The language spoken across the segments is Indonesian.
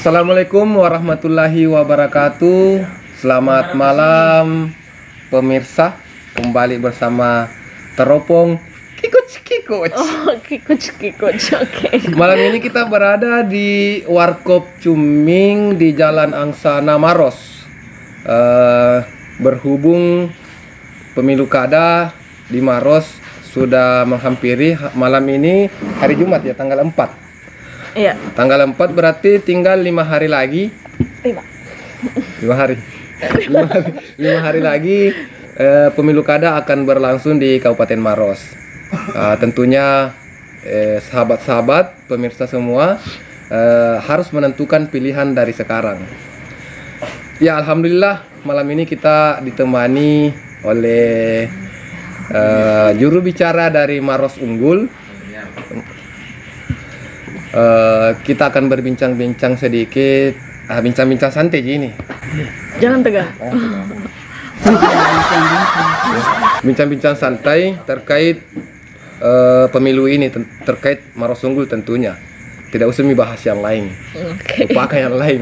Assalamualaikum warahmatullahi wabarakatuh. Selamat malam pemirsa. Kembali bersama Teropong Kikuch. Oh, Kikuch. Oke. Malam ini kita berada di Warkop Cuming di Jalan Angsana Maros. Berhubung pemilu kada di Maros sudah menghampiri, malam ini hari Jumat ya, tanggal 4. Iya. Tanggal 4 berarti tinggal 5 hari lagi. 5 hari. 5 hari lagi pemilu kada akan berlangsung di Kabupaten Maros. Tentunya sahabat-sahabat pemirsa semua harus menentukan pilihan dari sekarang. Ya, alhamdulillah malam ini kita ditemani oleh juru bicara dari Maros Unggul. Kita akan berbincang-bincang sedikit, bincang-bincang santai ini. Jangan tegang. Bincang-bincang santai terkait pemilu ini, terkait Maros Unggul tentunya. Tidak usah bahas yang lain. Lupakan yang lain.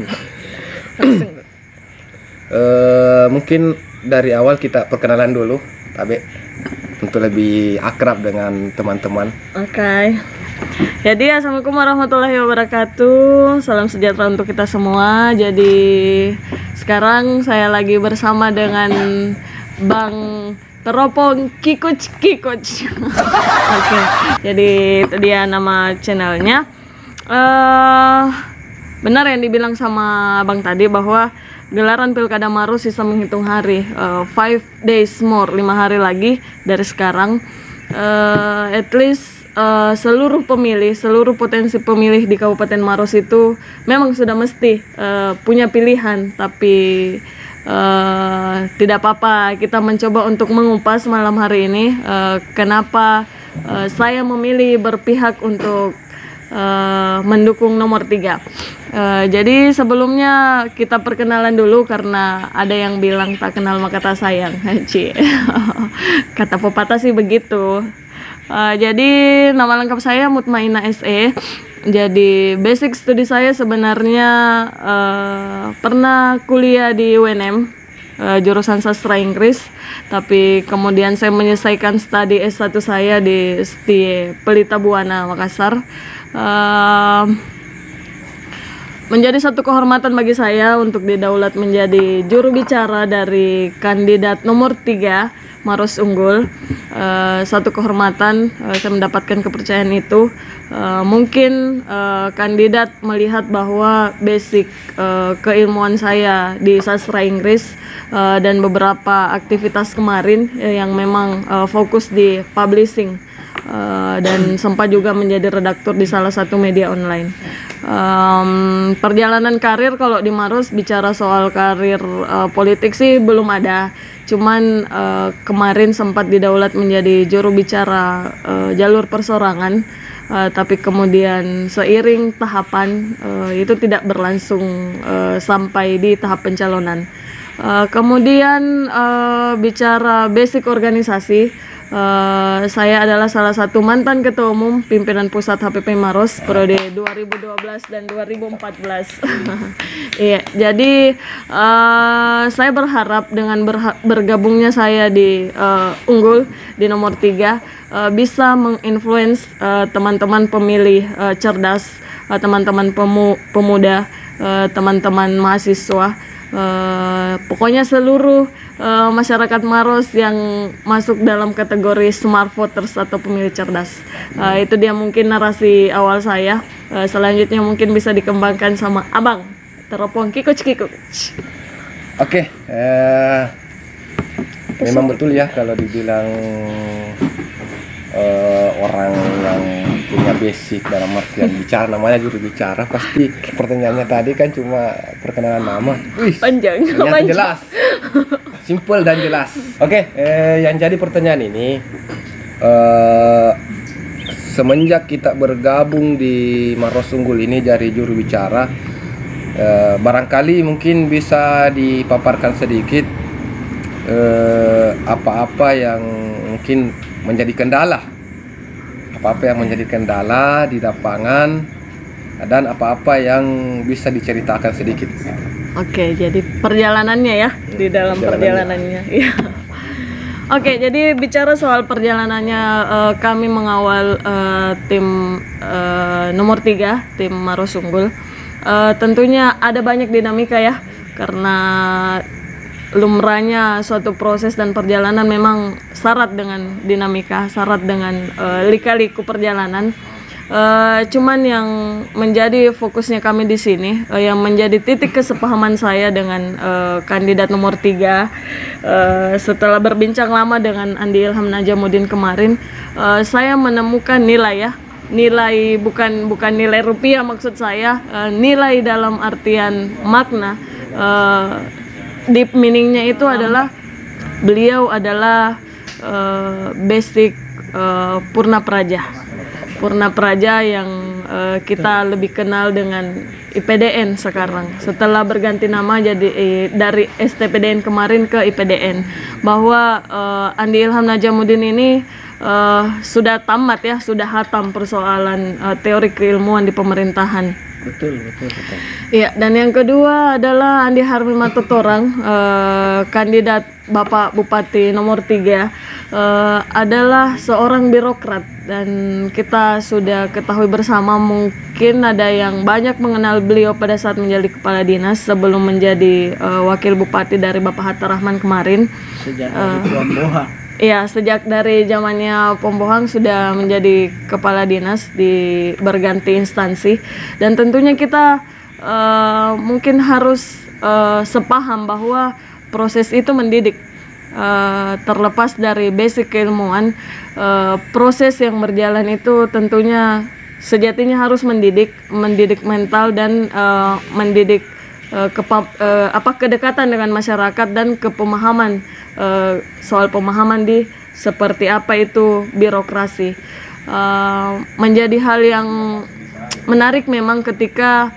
Mungkin dari awal kita perkenalan dulu, Tabe, untuk lebih akrab dengan teman-teman. Oke. Jadi assalamualaikum warahmatullahi wabarakatuh. Salam sejahtera untuk kita semua. Jadi sekarang saya lagi bersama dengan Bang Teropong Kikuch. Oke. Jadi itu dia nama channelnya. Benar yang dibilang sama Bang tadi bahwa gelaran Pilkada Maros sisa menghitung hari, 5 days more, 5 hari lagi dari sekarang. At least seluruh potensi pemilih di Kabupaten Maros itu memang sudah mesti punya pilihan, tapi tidak apa-apa, kita mencoba untuk mengupas malam hari ini kenapa saya memilih berpihak untuk mendukung nomor 3. Jadi sebelumnya kita perkenalan dulu karena ada yang bilang tak kenal maka tak sayang. Kata pepatah sih begitu. Jadi nama lengkap saya Mutmainah SE. Jadi basic studi saya sebenarnya pernah kuliah di UNM, jurusan sastra Inggris, tapi kemudian saya menyelesaikan studi S1 saya di STIE Pelita Buana Makassar. Menjadi satu kehormatan bagi saya untuk didaulat menjadi juru bicara dari kandidat nomor 3 Maros Unggul. Satu kehormatan, saya mendapatkan kepercayaan itu. Mungkin kandidat melihat bahwa basic keilmuan saya di sastra Inggris dan beberapa aktivitas kemarin yang memang fokus di publishing, dan sempat juga menjadi redaktur di salah satu media online. Perjalanan karir kalau di Maros, bicara soal karir politik sih belum ada. Cuman kemarin sempat didaulat menjadi juru bicara jalur persorangan, tapi kemudian seiring tahapan itu tidak berlangsung sampai di tahap pencalonan. Kemudian bicara basic organisasi, saya adalah salah satu mantan ketua umum pimpinan pusat HPP Maros periode 2012 dan 2014. Iya, jadi saya berharap dengan bergabungnya saya di Unggul di nomor 3 bisa menginfluence teman-teman pemilih cerdas, teman-teman pemuda, teman-teman mahasiswa, pokoknya seluruh masyarakat Maros yang masuk dalam kategori smart voters atau pemilih cerdas. Itu dia mungkin narasi awal saya. Selanjutnya mungkin bisa dikembangkan sama Abang Teropong Kikuch. Oke, memang betul ya kalau dibilang orang yang punya basic dalam artian bicara, namanya juru bicara, pasti pertanyaannya tadi kan cuma perkenalan nama. Wih, panjang. Jelas, simple dan jelas. Oke, yang jadi pertanyaan ini, semenjak kita bergabung di Maros Unggul ini jadi juru bicara, barangkali mungkin bisa dipaparkan sedikit apa-apa yang mungkin menjadi kendala, di lapangan dan apa-apa yang bisa diceritakan sedikit. Oke, jadi perjalanannya ya, di dalam perjalanannya. Iya. Oke, jadi bicara soal perjalanannya, kami mengawal tim nomor 3, tim Maros Unggul. Tentunya ada banyak dinamika ya, karena lumrahnya suatu proses dan perjalanan memang syarat dengan dinamika, syarat dengan lika-liku perjalanan. Cuman yang menjadi fokusnya kami di sini, yang menjadi titik kesepahaman saya dengan kandidat nomor 3, setelah berbincang lama dengan Andi Ilham Najamuddin kemarin, saya menemukan nilai ya, nilai bukan nilai rupiah maksud saya, nilai dalam artian makna. Deep meaningnya itu adalah beliau adalah basic Purna Praja yang kita lebih kenal dengan IPDN sekarang, setelah berganti nama jadi dari STPDN kemarin ke IPDN, bahwa Andi Ilham Najamuddin ini sudah tamat ya, sudah hatam persoalan teori keilmuan di pemerintahan. Betul. Iya, dan yang kedua adalah Andi Harvey Matotorang, kandidat Bapak Bupati nomor 3, adalah seorang birokrat, dan kita sudah ketahui bersama, mungkin ada yang banyak mengenal beliau pada saat menjadi kepala dinas sebelum menjadi wakil bupati dari Bapak Hatta Rahman kemarin. Sejak dari Pombohang. Iya, sejak dari zamannya Pombohang sudah menjadi kepala dinas di berganti instansi, dan tentunya kita mungkin harus sepaham bahwa proses itu mendidik, terlepas dari basic keilmuan, proses yang berjalan itu tentunya sejatinya harus mendidik mental dan mendidik kedekatan dengan masyarakat dan kepemahaman soal pemahaman di seperti apa itu birokrasi. Menjadi hal yang menarik memang ketika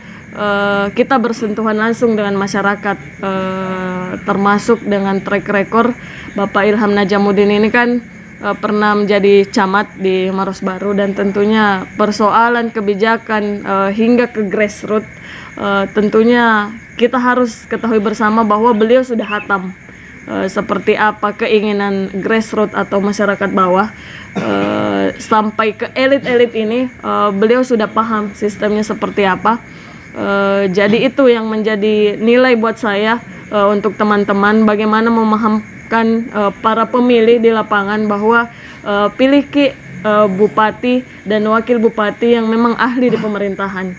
kita bersentuhan langsung dengan masyarakat, termasuk dengan track record Bapak Ilham Najamuddin ini kan pernah menjadi camat di Maros Baru, dan tentunya persoalan kebijakan hingga ke grassroots, tentunya kita harus ketahui bersama bahwa beliau sudah hatam seperti apa keinginan grassroots atau masyarakat bawah, sampai ke elit-elit ini, beliau sudah paham sistemnya seperti apa. Jadi itu yang menjadi nilai buat saya, untuk teman-teman, bagaimana memahamkan para pemilih di lapangan bahwa pilih bupati dan wakil bupati yang memang ahli di pemerintahan,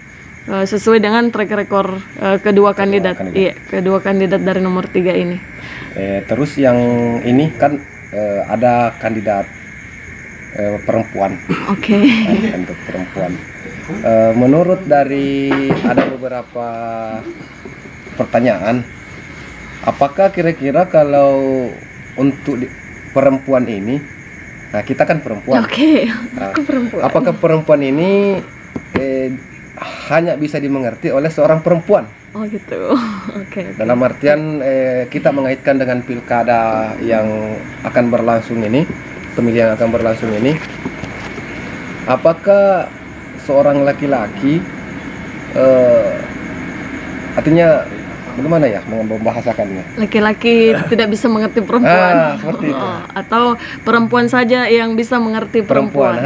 sesuai dengan track record kedua kandidat. Iya, kedua kandidat dari nomor 3 ini. Terus yang ini kan ada kandidat perempuan. Oke. Untuk perempuan, menurut dari ada beberapa pertanyaan, apakah kira-kira kalau untuk perempuan ini, nah kita kan perempuan. Oke, aku perempuan. Apakah perempuan ini hanya bisa dimengerti oleh seorang perempuan? Oh gitu. Oke. Dalam artian kita mengaitkan dengan pilkada yang akan berlangsung ini, pemilihan yang akan berlangsung ini, apakah seorang laki-laki, artinya bagaimana ya membahasakannya? Laki-laki tidak bisa mengerti perempuan. Seperti itu. Atau perempuan saja yang bisa mengerti perempuan.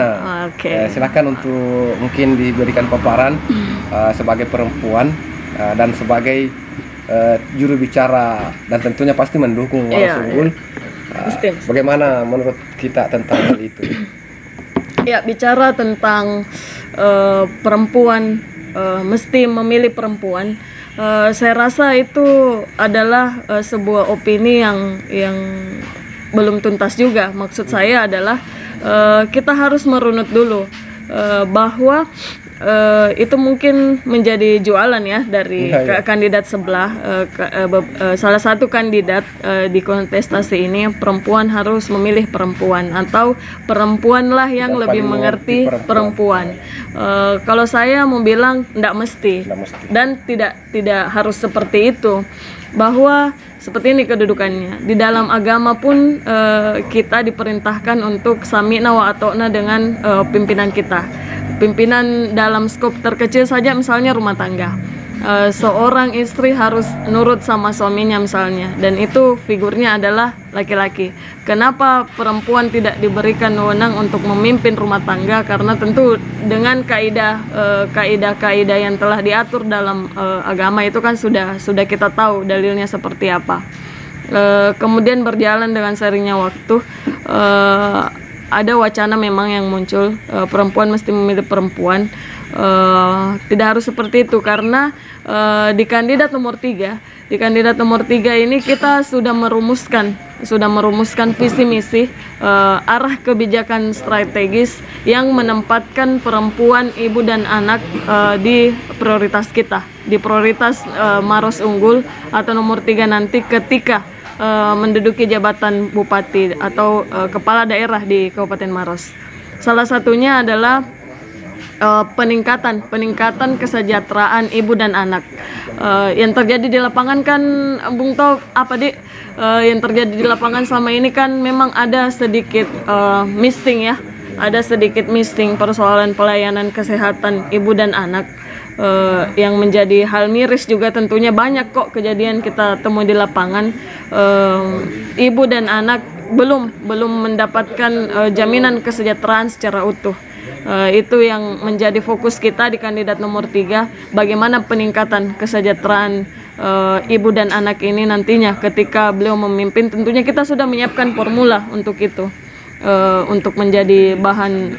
Oke. Silakan untuk mungkin diberikan paparan sebagai perempuan dan sebagai juru bicara, dan tentunya pasti mendukung Maros Unggul. Bagaimana menurut kita tentang hal itu? Ya, bicara tentang perempuan mesti memilih perempuan, saya rasa itu adalah sebuah opini yang belum tuntas juga. Maksud saya adalah kita harus merunut dulu bahwa itu mungkin menjadi jualan ya dari kandidat sebelah. Salah satu kandidat di kontestasi ini, perempuan harus memilih perempuan, atau perempuanlah yang lebih mengerti perempuan. Kalau saya mau bilang tidak mesti, dan tidak harus seperti itu, bahwa seperti ini kedudukannya. Di dalam agama pun kita diperintahkan untuk sami'na wa ata'na dengan pimpinan kita. Pimpinan dalam skop terkecil saja misalnya rumah tangga. Seorang istri harus nurut sama suaminya misalnya, dan itu figurnya adalah laki-laki. Kenapa perempuan tidak diberikan wewenang untuk memimpin rumah tangga? Karena tentu dengan kaidah-kaidah yang telah diatur dalam agama itu kan sudah kita tahu dalilnya seperti apa. Kemudian berjalan dengan seringnya waktu, ada wacana memang yang muncul, perempuan mesti memilih perempuan. Tidak harus seperti itu, karena di kandidat nomor 3 ini kita sudah merumuskan visi misi, arah kebijakan strategis yang menempatkan perempuan, ibu dan anak di prioritas kita, di prioritas Maros Unggul atau nomor 3 nanti ketika menduduki jabatan bupati atau kepala daerah di Kabupaten Maros. Salah satunya adalah peningkatan kesejahteraan ibu dan anak. Yang terjadi di lapangan kan, Bung Tau, yang terjadi di lapangan selama ini kan memang ada sedikit missing ya, ada sedikit missing persoalan pelayanan kesehatan ibu dan anak, yang menjadi hal miris juga. Tentunya banyak kok kejadian kita temui di lapangan, ibu dan anak belum mendapatkan jaminan kesejahteraan secara utuh. Itu yang menjadi fokus kita di kandidat nomor 3, bagaimana peningkatan kesejahteraan ibu dan anak ini nantinya ketika beliau memimpin. Tentunya kita sudah menyiapkan formula untuk itu, untuk menjadi bahan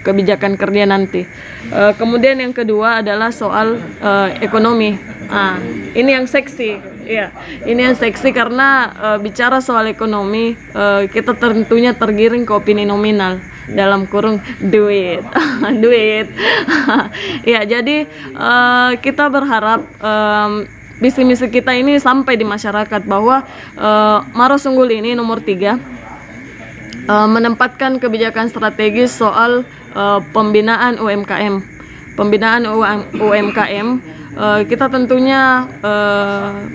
kebijakan kerja nanti. Kemudian yang kedua adalah soal ekonomi. Ini yang seksi, ya. Ini yang seksi karena bicara soal ekonomi, kita tentunya tergiring ke opini nominal, dalam kurung duit. Duit. Ya, jadi kita berharap visi misi kita ini sampai di masyarakat bahwa Maros Unggul ini nomor 3 menempatkan kebijakan strategis soal pembinaan UMKM. Kita tentunya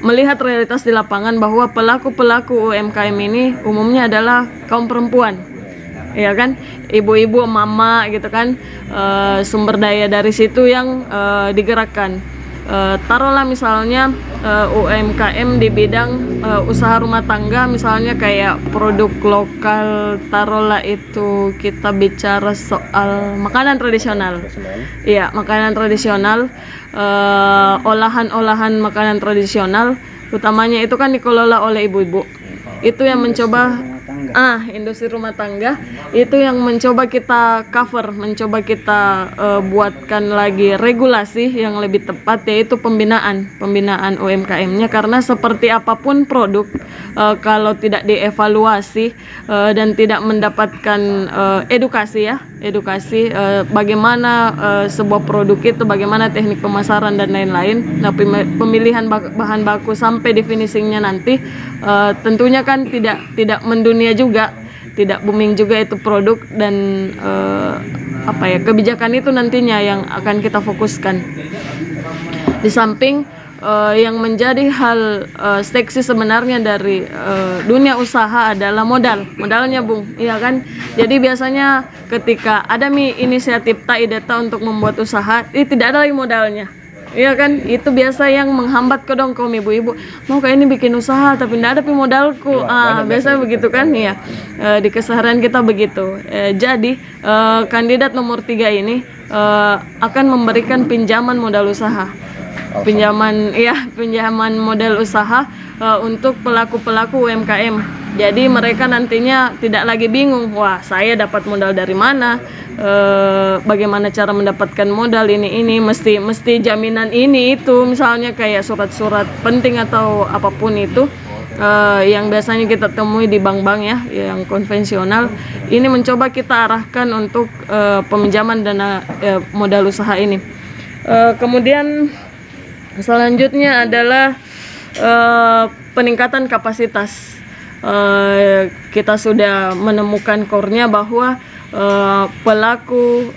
melihat realitas di lapangan bahwa pelaku-pelaku UMKM ini umumnya adalah kaum perempuan, ya kan, ibu-ibu, mama gitu kan, sumber daya dari situ yang digerakkan. Taruhlah misalnya UMKM di bidang usaha rumah tangga, misalnya kayak produk lokal, taruhlah itu kita bicara soal makanan tradisional. Iya, makanan tradisional, olahan-olahan makanan tradisional, utamanya itu kan dikelola oleh ibu-ibu. Itu yang mencoba industri rumah tangga, itu yang mencoba kita cover, mencoba kita buatkan lagi regulasi yang lebih tepat, yaitu pembinaan UMKM-nya. Karena seperti apapun produk, kalau tidak dievaluasi dan tidak mendapatkan edukasi bagaimana sebuah produk itu, bagaimana teknik pemasaran dan lain-lain, pemilihan bahan baku sampai di finishingnya nanti, tentunya kan tidak mendunia juga, tidak booming juga itu produk, dan kebijakan itu nantinya yang akan kita fokuskan. Di samping yang menjadi hal seksi sebenarnya dari dunia usaha adalah modalnya, Bung, iya kan. Jadi biasanya ketika ada inisiatif ideta untuk membuat usaha, tidak ada lagi modalnya. Iya kan, itu biasa yang menghambat kedong kaum ibu-ibu, mau kayak ini bikin usaha tapi tidak ada modalku. Biasa begitu kan, ya. Di keseharian kita begitu. Jadi kandidat nomor 3 ini akan memberikan pinjaman modal usaha. Pinjaman modal usaha untuk pelaku-pelaku UMKM. Jadi mereka nantinya tidak lagi bingung, wah saya dapat modal dari mana, bagaimana cara mendapatkan modal ini mesti jaminan ini itu, misalnya kayak surat-surat penting atau apapun itu, yang biasanya kita temui di bank-bank ya, yang konvensional. Ini mencoba kita arahkan untuk peminjaman dana modal usaha ini. Kemudian selanjutnya adalah peningkatan kapasitas. Kita sudah menemukan core-nya bahwa pelaku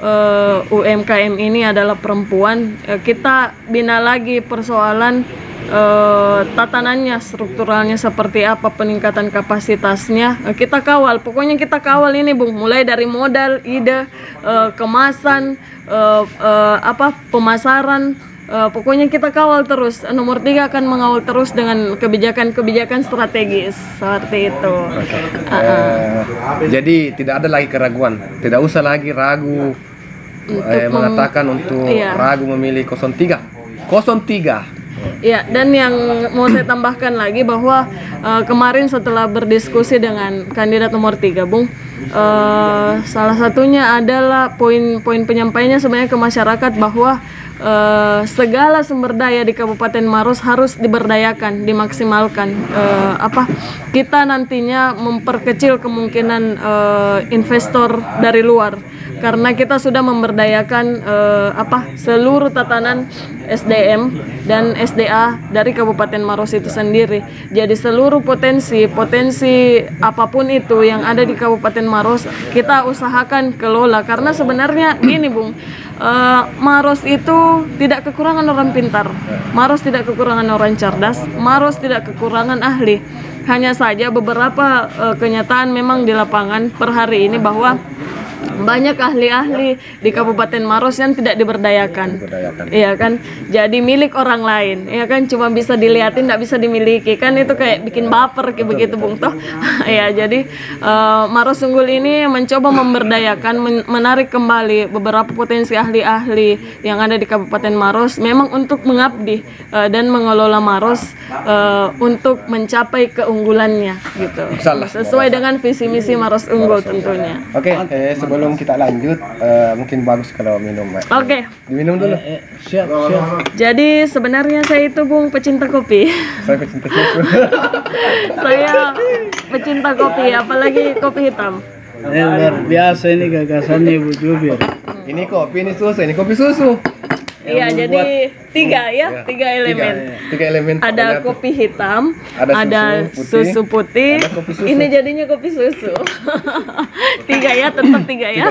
UMKM ini adalah perempuan. Kita bina lagi persoalan tatanannya, strukturalnya seperti apa, peningkatan kapasitasnya, kita kawal. Pokoknya kita kawal ini Bung, mulai dari modal, ide, kemasan, pemasaran. Pokoknya kita kawal terus. Nomor 3 akan mengawal terus dengan kebijakan-kebijakan strategis seperti itu. Jadi tidak ada lagi keraguan, tidak usah lagi ragu mengatakan untuk ragu memilih 03. Ya, dan yang mau saya tambahkan lagi bahwa kemarin setelah berdiskusi dengan kandidat nomor 3, Bung, salah satunya adalah poin-poin penyampaiannya sebenarnya ke masyarakat bahwa segala sumber daya di Kabupaten Maros harus diberdayakan, dimaksimalkan. Kita nantinya memperkecil kemungkinan investor dari luar karena kita sudah memberdayakan seluruh tatanan SDM dan SDA dari Kabupaten Maros itu sendiri. Jadi seluruh potensi apapun itu yang ada di Kabupaten Maros kita usahakan kelola, karena sebenarnya gini Bung, Maros itu tidak kekurangan orang pintar, Maros tidak kekurangan orang cerdas, Maros tidak kekurangan ahli. Hanya saja beberapa kenyataan memang di lapangan per hari ini bahwa banyak ahli-ahli di Kabupaten Maros yang tidak diberdayakan. Iya kan, jadi milik orang lain, ya kan, cuma bisa dilihatin, tidak bisa dimiliki, kan itu kayak bikin baper kayak begitu Bung toh. Ya, jadi Maros Unggul ini mencoba memberdayakan, menarik kembali beberapa potensi ahli-ahli yang ada di Kabupaten Maros, memang untuk mengabdi dan mengelola Maros untuk mencapai keunggulannya gitu. Sesuai dengan visi misi Maros Unggul tentunya. Oke, sebelum kita lanjut, mungkin bagus kalau minum. Oke. Diminum dulu. Siap. Jadi sebenarnya saya itu Bung pecinta kopi. Saya pecinta susu. Saya pecinta kopi, apalagi kopi hitam. Luar biasa ini gagasannya Ibu Jubir. Ini kopi, ini susu, ini kopi susu. Iya, jadi tiga elemen. Tiga elemen. Ada kopi hitam, ada susu putih, ada kopi susu. Ini jadinya kopi susu. Tiga ya, tetap tiga ya.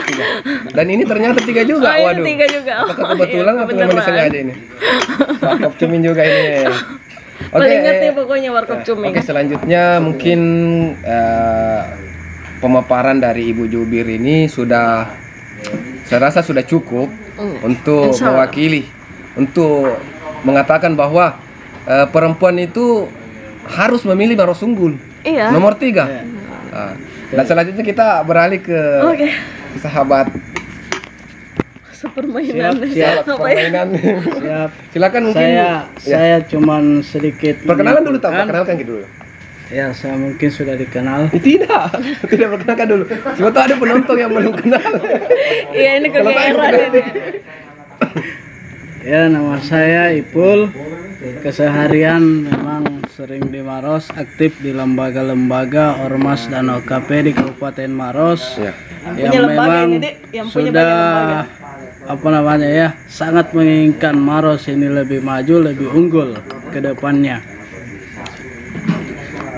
Dan ini ternyata 3 juga. Oh, Waduh. ini 3 juga. Apakah kebetulan atau memang disengaja ini? Warkop cuming juga ini. Paling ngerti pokoknya warkop cuming. Oke, selanjutnya mungkin pemaparan dari Ibu Jubir ini saya rasa sudah cukup untuk mewakili, untuk mengatakan bahwa perempuan itu harus memilih Maros Unggul. Iya. Nomor 3. Dan selanjutnya kita beralih ke sahabat sepermainan. Siap. Permainan. Siap. Silakan mungkin. Saya cuman sedikit Perkenalan dulu, perkenalkan gitu dulu. Ya, saya mungkin sudah dikenal. Tidak perkenalkan dulu. Cuma tuh ada penonton yang belum kenal. Iya, ini kegeeran ini. Ya, nama saya Ipul. Keseharian memang sering di Maros, aktif di lembaga-lembaga Ormas dan OKP di Kabupaten Maros. Ya. Yang memang sudah sangat menginginkan Maros ini lebih maju, lebih unggul ke depannya.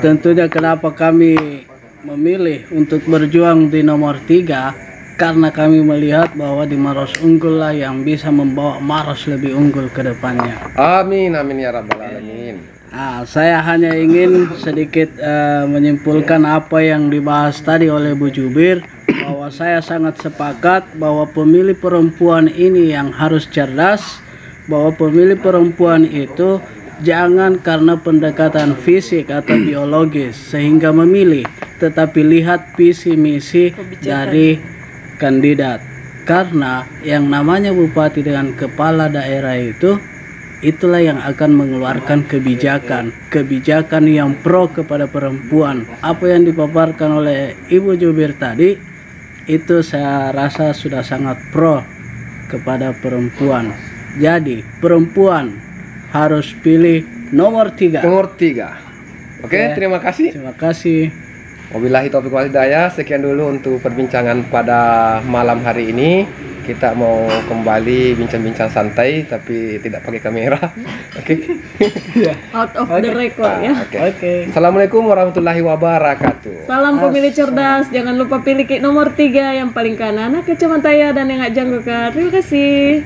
Tentunya kenapa kami memilih untuk berjuang di nomor 3, karena kami melihat bahwa di Maros Unggul lah yang bisa membawa Maros lebih unggul ke depannya. Amin ya rabbal alamin. Nah, saya hanya ingin sedikit menyimpulkan apa yang dibahas tadi oleh Bu Jubir, bahwa saya sangat sepakat bahwa pemilih perempuan ini yang harus cerdas, bahwa pemilih perempuan itu jangan karena pendekatan fisik atau biologis sehingga memilih, tetapi lihat visi misi dari kandidat. Karena yang namanya bupati dengan kepala daerah itulah yang akan mengeluarkan kebijakan yang pro kepada perempuan. Apa yang dipaparkan oleh Ibu Jubir tadi itu saya rasa sudah sangat pro kepada perempuan. Jadi perempuan harus pilih nomor 3. Oke, terima kasih. Terima kasih. Wabillahi taufiq wal hidayah. Sekian dulu untuk perbincangan pada malam hari ini. Kita mau kembali bincang-bincang santai tapi tidak pakai kamera. Oke. Out of the record ya. Oke. Assalamualaikum warahmatullahi wabarakatuh. Salam pemilih cerdas. Jangan lupa pilih nomor 3 yang paling kanan. Kecamatan dan yang ngajang. Terima kasih.